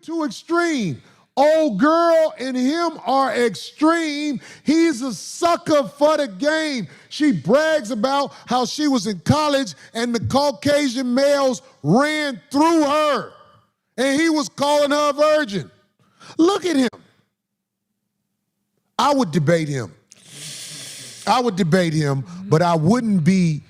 too extreme. Old girl and him are extreme. He's a sucker for the game. She brags about how she was in college and the Caucasian males ran through her. And he was calling her a virgin. Look at him. I would debate him. But I wouldn't be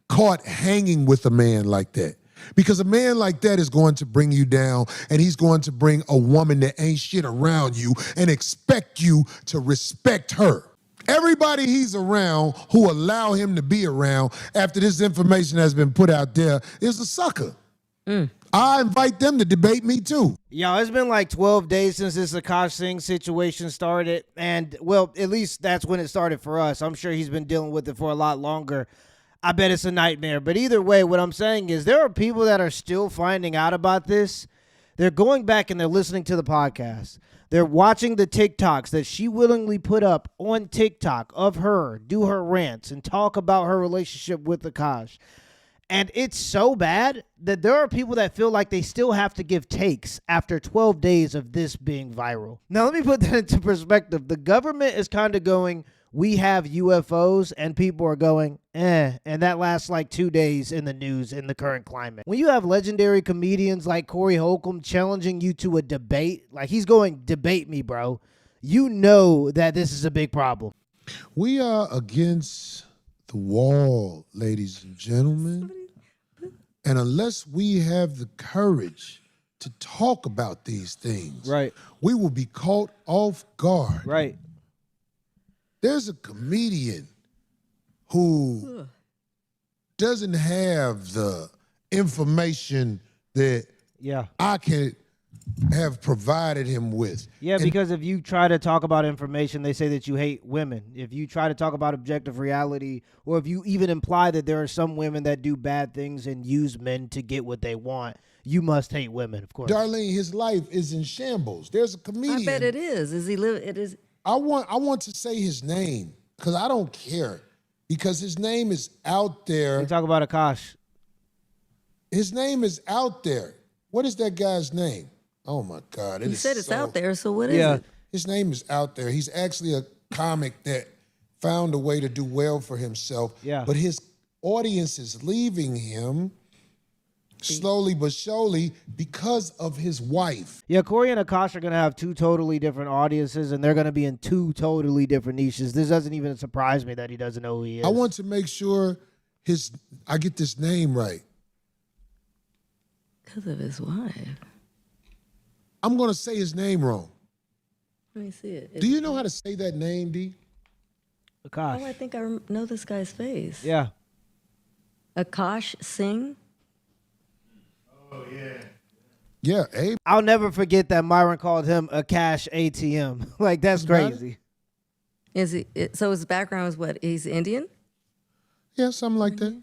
caught hanging with a man like that. Because a man like that is going to bring you down, and he's going to bring a woman that ain't shit around you and expect you to respect her. Everybody he's around who allow him to be around after this information has been put out there is a sucker. I invite them to debate me too. Yo, it's been like 12 days since this Akash Singh situation started. And, well, at least that's when it started for us. I'm sure he's been dealing with it for a lot longer. I bet it's a nightmare. But either way, what I'm saying is there are people that are still finding out about this. They're going back and they're listening to the podcast. They're watching the TikToks that she willingly put up on TikTok of her, do her rants, and talk about her relationship with Akaash. And it's so bad that there are people that feel like they still have to give takes after 12 days of this being viral. Now, let me put that into perspective. The government is kind of going, we have UFOs, and people are going, and that lasts like 2 days in the news in the current climate. When you have legendary comedians like Cory Holcomb challenging you to a debate, like he's going, debate me, bro, you know that this is a big problem. We are against the wall, ladies and gentlemen. And unless we have the courage to talk about these things, right, we will be caught off guard. Right. There's a comedian who doesn't have the information that I can have provided him with. Yeah, because if you try to talk about information, they say that you hate women. If you try to talk about objective reality, or if you even imply that there are some women that do bad things and use men to get what they want, you must hate women, of course. Darlene, his life is in shambles. There's a comedian. I bet it is. It is. I want to say his name because I don't care because his name is out there. You talk about Akaash. His name is out there. What is that guy's name? Oh my God! You said it's out there, so what is it? His name is out there. He's actually a comic that found a way to do well for himself. Yeah. But his audience is leaving him slowly but surely because of his wife. Yeah, Cory and Akaash are going to have two totally different audiences, and they're going to be in two totally different niches. This doesn't even surprise me that he doesn't know who he is. I want to make sure I get this name right. Because of his wife. I'm going to say his name wrong. Let me see it. Do you know how to say that name, D? Akaash. Oh, I think I know this guy's face. Yeah. Akash Singh. Oh, yeah. Yeah, Abe. I'll never forget that Myron called him Akaash ATM. Like, that's crazy. Is he? So his background is what? He's Indian? Yeah, something like that.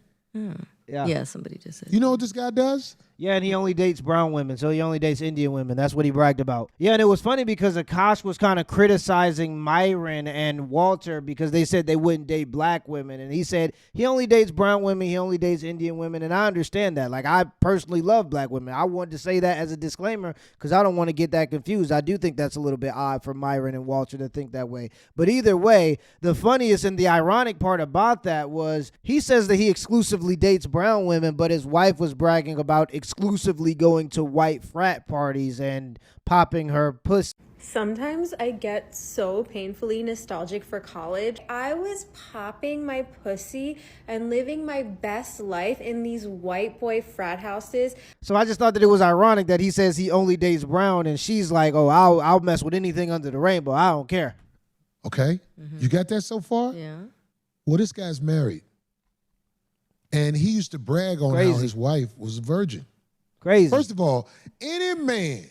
Yeah, somebody just said. You know what this guy does? Yeah, and he only dates brown women, so he only dates Indian women. That's what he bragged about. Yeah, and it was funny because Akaash was kind of criticizing Myron and Walter because they said they wouldn't date black women. And he said he only dates brown women, he only dates Indian women, and I understand that. Like, I personally love black women. I wanted to say that as a disclaimer because I don't want to get that confused. I do think that's a little bit odd for Myron and Walter to think that way. But either way, the funniest and the ironic part about that was he says that he exclusively dates brown women, but his wife was bragging about exclusively going to white frat parties and popping her pussy. Sometimes I get so painfully nostalgic for college. I was popping my pussy and living my best life in these white boy frat houses. So I just thought that it was ironic that he says he only dates brown and she's like, oh, I'll mess with anything under the rainbow. I don't care. Okay. You got that so far? Yeah. Well, this guy's married. And he used to brag on how his wife was a virgin. Crazy. First of all, any man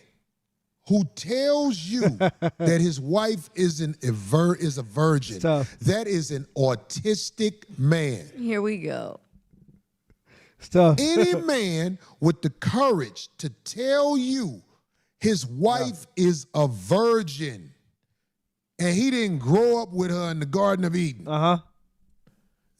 who tells you that his wife is a virgin, that is an autistic man. Here we go. Any man with the courage to tell you his wife is a virgin and he didn't grow up with her in the Garden of Eden,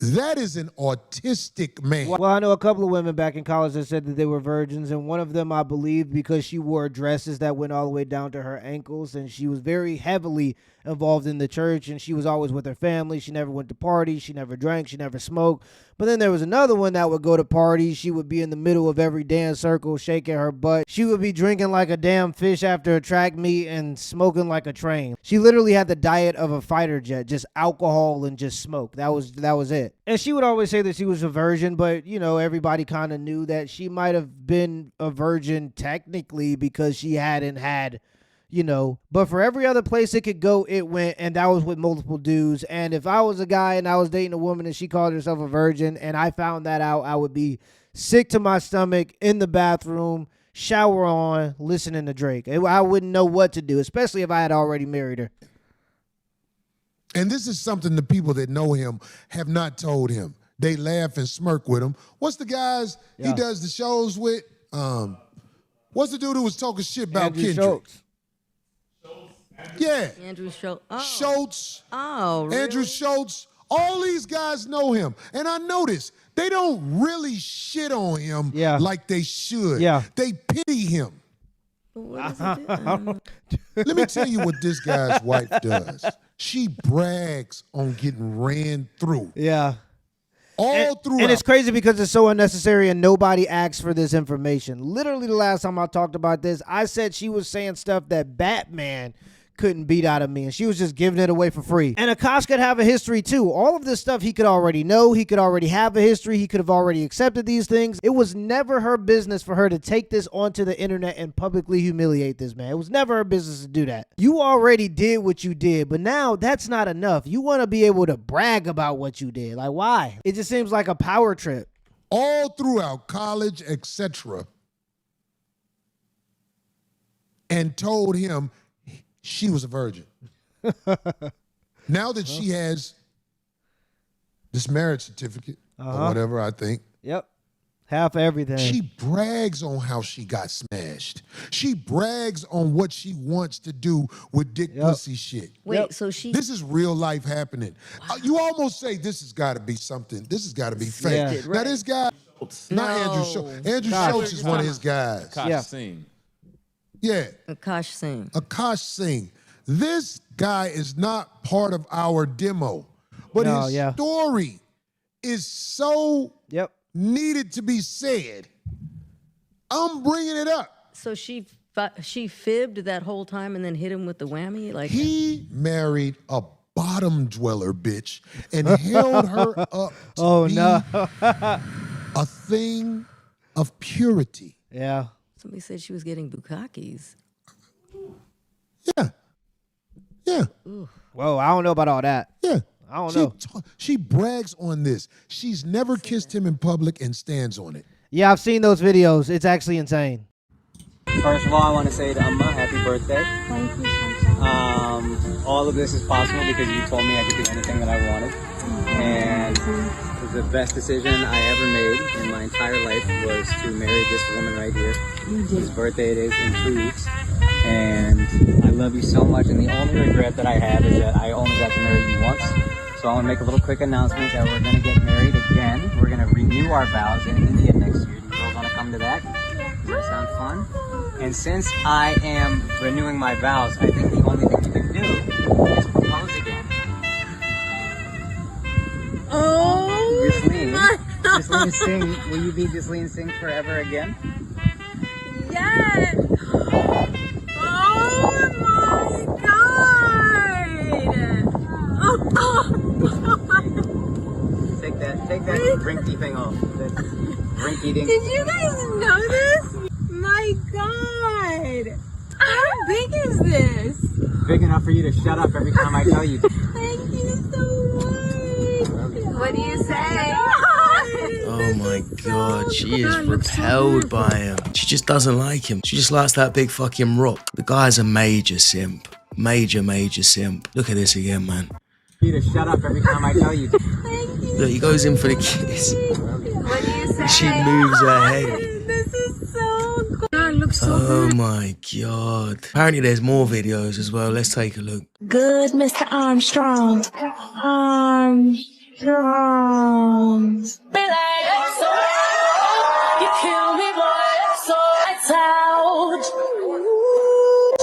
That is an autistic man. Well, I know a couple of women back in college that said that they were virgins, and one of them, I believe, because she wore dresses that went all the way down to her ankles, and she was very heavily involved in the church, and she was always with her family. She never went to parties. She never drank. She never smoked. But then there was another one that would go to parties. She would be in the middle of every dance circle, shaking her butt. She would be drinking like a damn fish after a track meet and smoking like a train. She literally had the diet of a fighter jet, just alcohol and just smoke. That was it. And she would always say that she was a virgin, but, you know, everybody kind of knew that she might have been a virgin technically because she hadn't had, you know, but for every other place it could go, it went, and that was with multiple dudes. And if I was a guy and I was dating a woman and she called herself a virgin and I found that out, I would be sick to my stomach in the bathroom, shower on, listening to Drake. I wouldn't know what to do, especially if I had already married her. And this is something the people that know him have not told him. They laugh and smirk with him. What's the guys he does the shows with? What's the dude who was talking shit about Andrew Kendrick? Schultz. Yeah. Andrew Schultz. Oh. Schultz. Oh, really? Andrew Schultz. All these guys know him. And I notice they don't really shit on him like they should. Yeah. They pity him. What does he do? Let me tell you what this guy's wife does. She brags on getting ran through. Yeah. All throughout. And it's crazy because it's so unnecessary and nobody asks for this information. Literally the last time I talked about this, I said she was saying stuff that Batman couldn't beat out of me, and she was just giving it away for free. And Akaash could have a history too. All of this stuff he could already know. He could already have a history. He could have already accepted these things. It was never her business for her to take this onto the internet and publicly humiliate this man. It was never her business to do that. You already did what you did, but now that's not enough. You want to be able to brag about what you did. Like, why? It just seems like a power trip. All throughout college, etc. And told him she was a virgin. Now that she has this marriage certificate or whatever, I think. Yep. Half everything. She brags on how she got smashed. She brags on what she wants to do with dick pussy shit. Wait, so she... This is real life happening. You almost say this has got to be something. This has got to be fake. Yeah. Now this guy, not Andrew Schultz. Andrew Schultz is one of his guys. Akash Singh. Yeah. Akash Singh. Akash Singh. This guy is not part of our demo, but his story is so needed to be said. I'm bringing it up. So she fibbed that whole time and then hit him with the whammy? Like he married a bottom dweller bitch and held her up to be a thing of purity. Yeah. Somebody said she was getting bukakis. Yeah. Yeah. Ooh. Whoa, I don't know about all that. Yeah. I don't know. She brags on this. She's never kissed him in public and stands on it. Yeah, I've seen those videos. It's actually insane. First of all, I want to say to Amma, happy birthday. Thank you so much. All of this is possible because you told me I could do anything that I wanted. And the best decision I ever made in my entire life was to marry this woman right here. Whose birthday it is in 2 weeks. And I love you so much, and the only regret that I have is that I only got to marry you once. So I want to make a little quick announcement that we're going to get married again. We're going to renew our vows in India next year. You girls want to come to that? Does that sound fun? And since I am renewing my vows, I think the only thing you can do is propose again. Oh, Ghislaine Singh, will you be Ghislaine Singh forever again? yes. Oh my God. Oh. Take that rinky thing off. That rinky dink. Did you guys know this? My God. How big is this? Big enough for you to shut up every time I tell you. Thank you so much. What do you say? Oh my God, she is repelled by him. She just doesn't like him. She just likes that big fucking rock. The guy's a major simp. Major simp. Look at this again, man. You to shut up every time I tell you. Look, he goes in for the kiss. What do you say? She moves her head. This is so good. God, looks so Oh my God. Apparently there's more videos as well. Let's take a look. Good, Mr. Armstrong. comes. Be like, XO, you kill me, boy, XO, it's out.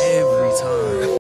Every time.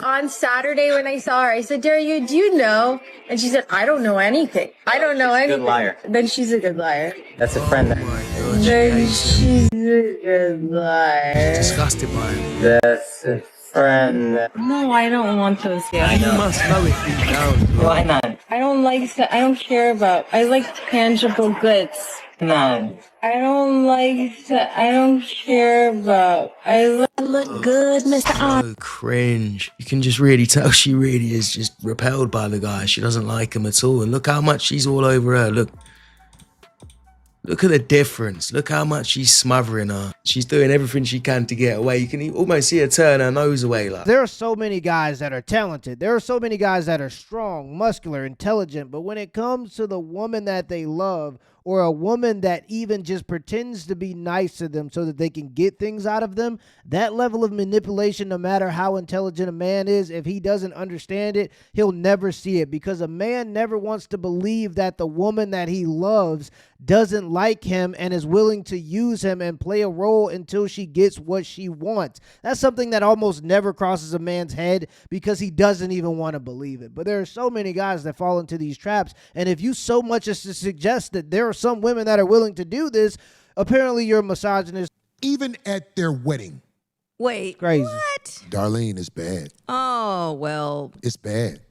On Saturday when I saw her, I said, Daria, do you know? And she said, I don't know anything. I don't know anything. Good liar. Then she's a good liar. That's a friend. Oh my God, she Then hates him. she's a good liar. Disgusted by him. That's a friend. No, I don't want those guys. You must know it deep down. Why not? I don't like that. I don't care about. I like tangible goods. No. I don't like that. I don't care about. I look good, Mr. So cringe. You can just really tell she really is just repelled by the guy. She doesn't like him at all. And look how much she's all over her. Look at the difference. Look how much she's smothering her. She's doing everything she can to get away. You can almost see her turn her nose away. Like, There are so many guys that are talented. There are so many guys that are strong, muscular, intelligent. But when it comes to the woman that they love, or a woman that even just pretends to be nice to them so that they can get things out of them, that level of manipulation, no matter how intelligent a man is, if he doesn't understand it, he'll never see it, because a man never wants to believe that the woman that he loves doesn't like him and is willing to use him and play a role until she gets what she wants. That's something that almost never crosses a man's head because he doesn't even want to believe it. But there are so many guys that fall into these traps, and if you so much as to suggest that there are some women that are willing to do this, apparently you're a misogynist. Even at their wedding, Wait, Crazy. what? Darlene, it's bad. Oh, well, It's bad.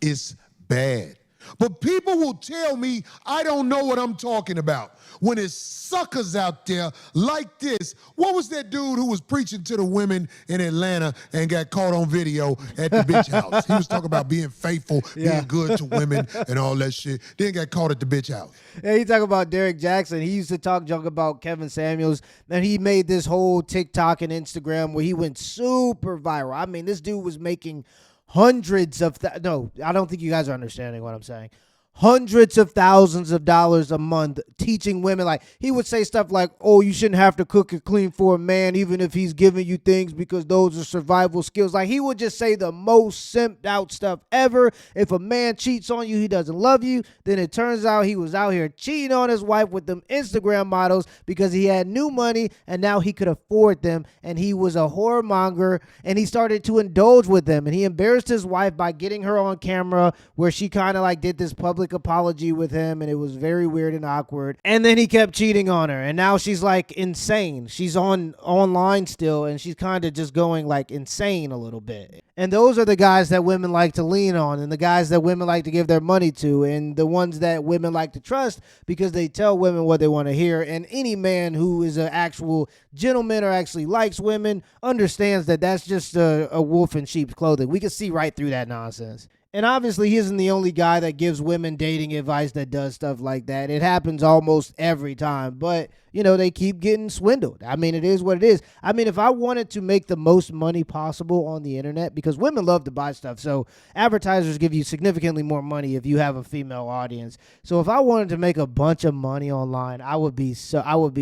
It's bad. But people will tell me I don't know what I'm talking about when it's suckers out there like this. What was that dude who was preaching to the women in Atlanta and got caught on video at the bitch house? He was talking about being faithful, being good to women and all that shit. Then got caught at the bitch house. Yeah, he talk about Derek Jackson. He used to talk junk about Kevin Samuels, and he made this whole TikTok and Instagram where he went super viral. I mean, this dude was making hundreds of no, I don't think you guys are understanding what I'm saying. Hundreds of thousands of dollars a month teaching women. Like, he would say stuff like, oh, you shouldn't have to cook or clean for a man even if he's giving you things because those are survival skills. Like, he would just say the most simped out stuff ever. If a man cheats on you, he doesn't love you. Then it turns out he was out here cheating on his wife with them Instagram models because he had new money and now he could afford them, and he was a whoremonger, and he started to indulge with them, and he embarrassed his wife by getting her on camera where she kind of like did this public apology with him, and it was very weird and awkward. And then he kept cheating on her, and now she's like insane. She's online still, and she's kind of just going like insane a little bit. And those are the guys that women like to lean on, and the guys that women like to give their money to, and the ones that women like to trust because they tell women what they want to hear. And any man who is an actual gentleman or actually likes women understands that that's just a wolf in sheep's clothing. We can see right through that nonsense. And obviously, he isn't the only guy that gives women dating advice that does stuff like that. It happens almost every time. But, you know, they keep getting swindled. I mean, it is what it is. I mean, if I wanted to make the most money possible on the internet, because women love to buy stuff, so advertisers give you significantly more money if you have a female audience. So if I wanted to make a bunch of money online, I would be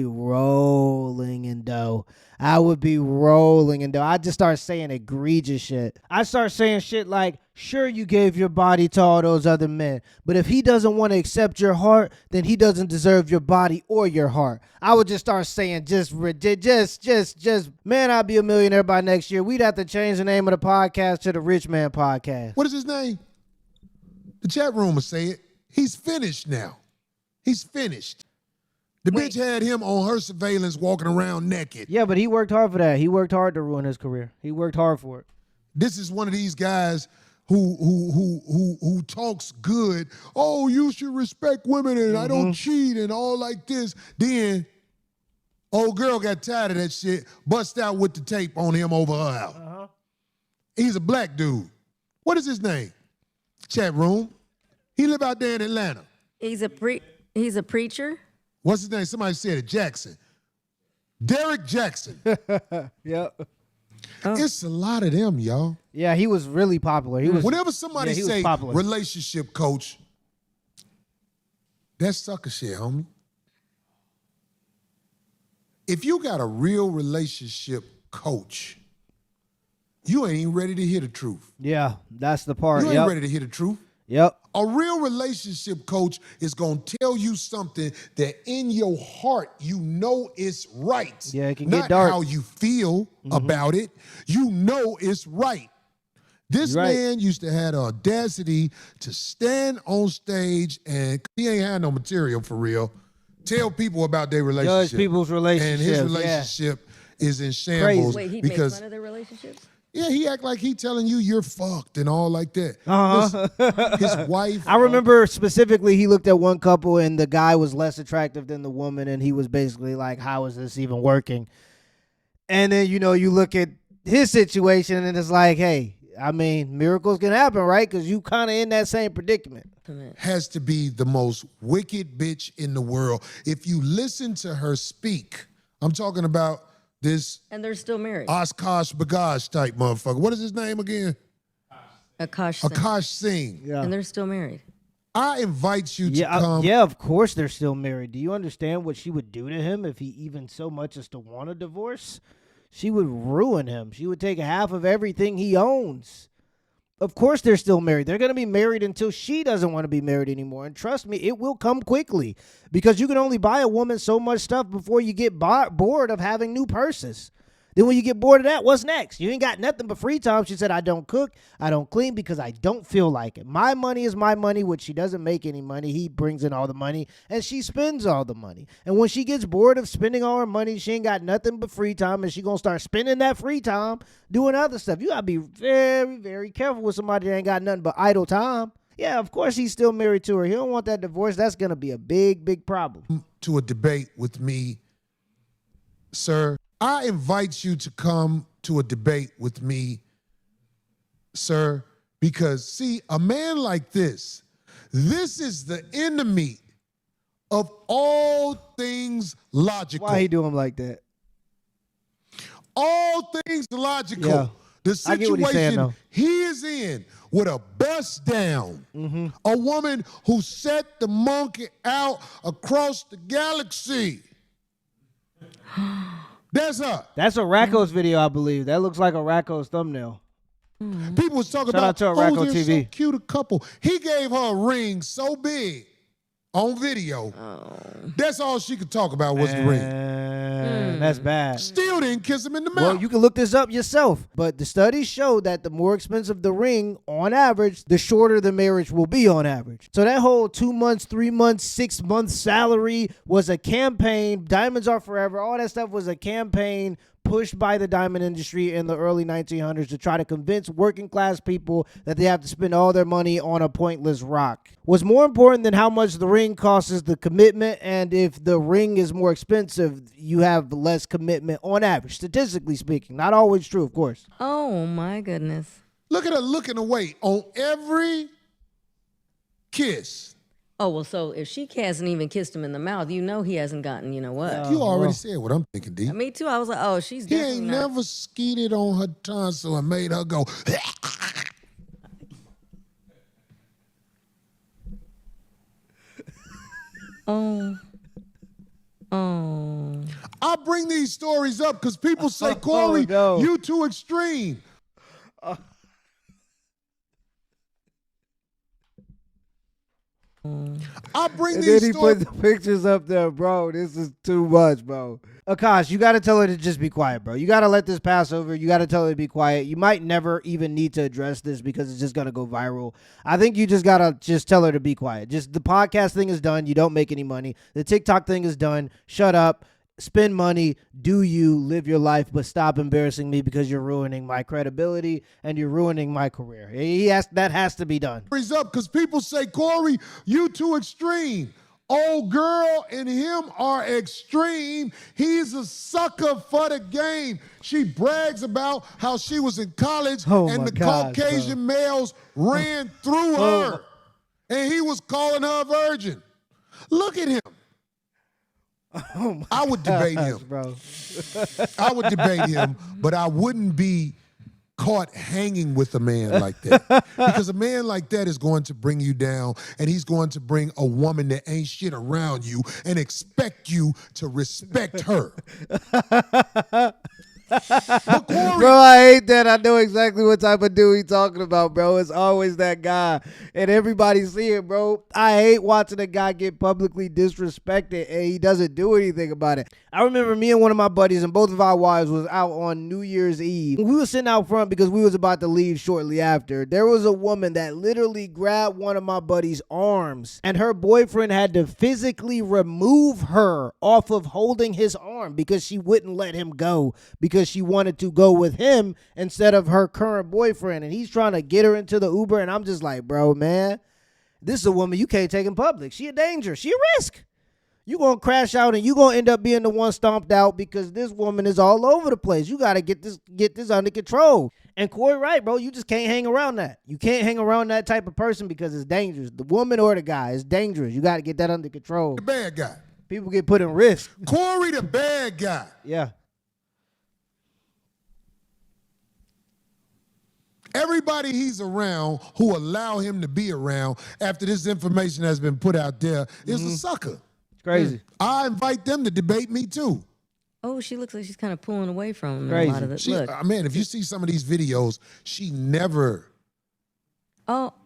rolling in dough. I would be rolling in dough. I'd just start saying egregious shit. I start saying shit like, sure, you gave your body to all those other men, but if he doesn't want to accept your heart, then he doesn't deserve your body or your heart. I would just start saying just, man, I'll be a millionaire by next year. We'd have to change the name of the podcast to the Rich Man Podcast. What is his name? The chat room will say it. He's finished now. He's finished. The bitch had him on her surveillance walking around naked. Yeah, but he worked hard for that. He worked hard to ruin his career. He worked hard for it. This is one of these guys who talks good. Oh, you should respect women and I don't cheat and all like this. Then old girl got tired of that shit, bust out with the tape on him over her house. He's a black dude. What is his name? Chat room. He live out there in Atlanta. he's a preacher. What's his name? Somebody said it. Jackson. Derek Jackson. Yep. It's a lot of them, y'all. Yeah, he was really popular. He was. Whenever somebody he was say popular. relationship coach, that's sucker shit, homie. If you got a real relationship coach, you ain't even ready to hear the truth. Yeah, that's the part. You ain't ready to hear the truth. Yep. A real relationship coach is going to tell you something that in your heart you know is right. Yeah, it can Not get dark. how you feel about it. You know it's right. This man used to have the audacity to stand on stage and he ain't had no material for real. Tell people about their relationship. Judge people's relationships. And his relationship is in shambles. Wait, he'd because make fun of their relationships? yeah, he act like he telling you you're fucked and all like that. Uh-huh. His wife. I remember specifically he looked at one couple and the guy was less attractive than the woman and he was basically like, how is this even working? And then, you look at his situation and it's like, hey, I mean, miracles can happen, right? Because you kind of in that same predicament. Has to be the most wicked bitch in the world. If you listen to her speak, I'm talking about this And they're still married. Akash Bagaj type motherfucker. What is his name again? Akash Singh. Akash Singh. Yeah. And they're still married. I invite you to come. Yeah, of course they're still married. Do you understand what she would do to him if he even so much as to want a divorce? She would ruin him. She would take half of everything he owns. Of course they're still married. They're going to be married until she doesn't want to be married anymore. And trust me, it will come quickly because you can only buy a woman so much stuff before you get bored of having new purses. Then when you get bored of that, what's next? You ain't got nothing but free time. She said, I don't cook, I don't clean because I don't feel like it. My money is my money, which she doesn't make any money. He brings in all the money and she spends all the money. And when she gets bored of spending all her money, she ain't got nothing but free time and she going to start spending that free time doing other stuff. You got to be very, very careful with somebody that ain't got nothing but idle time. Yeah, of course he's still married to her. He don't want that divorce. That's going to be a big, big problem. To a debate with me, sir. I invite you to come to a debate with me, sir, because, see, a man like this is the enemy of all things logical. Why he do him like that? All things logical. Yeah. The I get what he's saying, situation though. he is in with a bust down. A woman who set the monkey out across the galaxy. That's her. That's a Racco's video, I believe. That looks like a Racco's thumbnail. People was talking Shout out about, to Racco they're TV. so cute a couple. He gave her a ring so big on video. That's all she could talk about was the ring. That's bad. Still didn't kiss him in the mouth. Well, you can look this up yourself. But the studies show that the more expensive the ring, on average, the shorter the marriage will be on average. So that whole 2 months, 3 months, 6 months salary was a campaign. Diamonds are forever. All that stuff was a campaign pushed by the diamond industry in the early 1900s to try to convince working class people that they have to spend all their money on a pointless rock. What's more important than how much the ring costs is the commitment, and if the ring is more expensive, you have less commitment on average, statistically speaking. Not always true, of course. Oh, my goodness. Look at her looking away on every kiss. Oh, well, so if she hasn't even kissed him in the mouth, you know he hasn't gotten, you know what? You already said what I'm thinking, D. Me too. I was like, oh, she's He definitely ain't not. never skeeted on her tonsil and made her go. Oh. Oh. I bring these stories up because people say, Cory, no. you too extreme. I bring And these then he stories. put the pictures up there, bro. This is too much, bro. Akash, you got to tell her to just be quiet, bro. You got to let this pass over. You got to tell her to be quiet. You might never even need to address this because it's just going to go viral. I think you just got to just tell her to be quiet. Just the podcast thing is done. You don't make any money. The TikTok thing is done. Shut up. Spend money, do you, live your life, but stop embarrassing me because you're ruining my credibility and you're ruining my career. That has to be done. Up because people say, Cory, you too extreme. Old girl and him are extreme. He's a sucker for the game. She brags about how she was in college and the Caucasian males ran through her. And he was calling her a virgin. Look at him. I would debate him, bro. I would debate him, but I wouldn't be caught hanging with a man like that. Because a man like that is going to bring you down, and he's going to bring a woman that ain't shit around you and expect you to respect her. But Cory, Cory. Bro, I hate that. I know exactly what type of dude he talking about, bro. It's always that guy. And everybody see it, bro. I hate watching a guy get publicly disrespected and he doesn't do anything about it. I remember me and one of my buddies and both of our wives was out on New Year's Eve. We were sitting out front because we was about to leave shortly after. There was a woman that literally grabbed one of my buddy's arms and her boyfriend had to physically remove her off of holding his arm because she wouldn't let him go because she wanted to go with him instead of her current boyfriend. And he's trying to get her into the Uber. And I'm just like, bro, man, this is a woman you can't take in public. She a danger. She a risk. You going to crash out and you going to end up being the one stomped out because this woman is all over the place. You got to get this under control. And Cory right, bro. You just can't hang around that. You can't hang around that type of person because it's dangerous. The woman or the guy is dangerous. You got to get that under control. The bad guy. People get put in risk. Cory the bad guy. Yeah. Everybody he's around who allow him to be around after this information has been put out there is a sucker. It's crazy. I invite them to debate me too. Oh, she looks like she's kind of pulling away from him. Crazy. A lot of it. Look. Man, if you see some of these videos, she never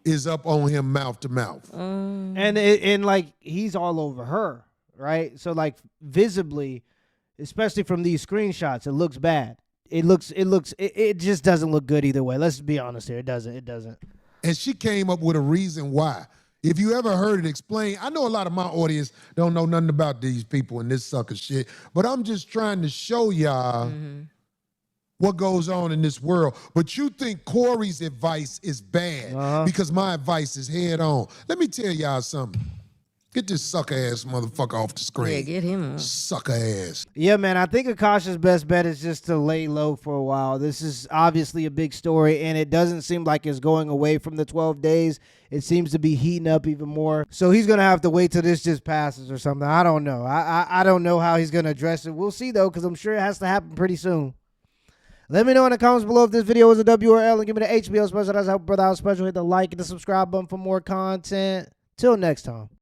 is up on him mouth to mouth. And like he's all over her, right? So like visibly, especially from these screenshots, it looks bad. It just doesn't look good either way. Let's be honest here. It doesn't. And she came up with a reason why. If you ever heard it explained, I know a lot of my audience don't know nothing about these people and this sucker shit, but I'm just trying to show y'all what goes on in this world. But you think Cory's advice is bad because my advice is head on. Let me tell y'all something. Get this sucker ass motherfucker off the screen. Yeah, get him off. Sucker ass. Yeah, man, I think Akash's best bet is just to lay low for a while. This is obviously a big story, and it doesn't seem like it's going away from the 12 days. It seems to be heating up even more. So he's going to have to wait till this just passes or something. I don't know. I don't know how he's going to address it. We'll see, though, because I'm sure it has to happen pretty soon. Let me know in the comments below if this video was a W or L, and give me the HBO special. That's how brother out special. Hit the like and the subscribe button for more content. Till next time.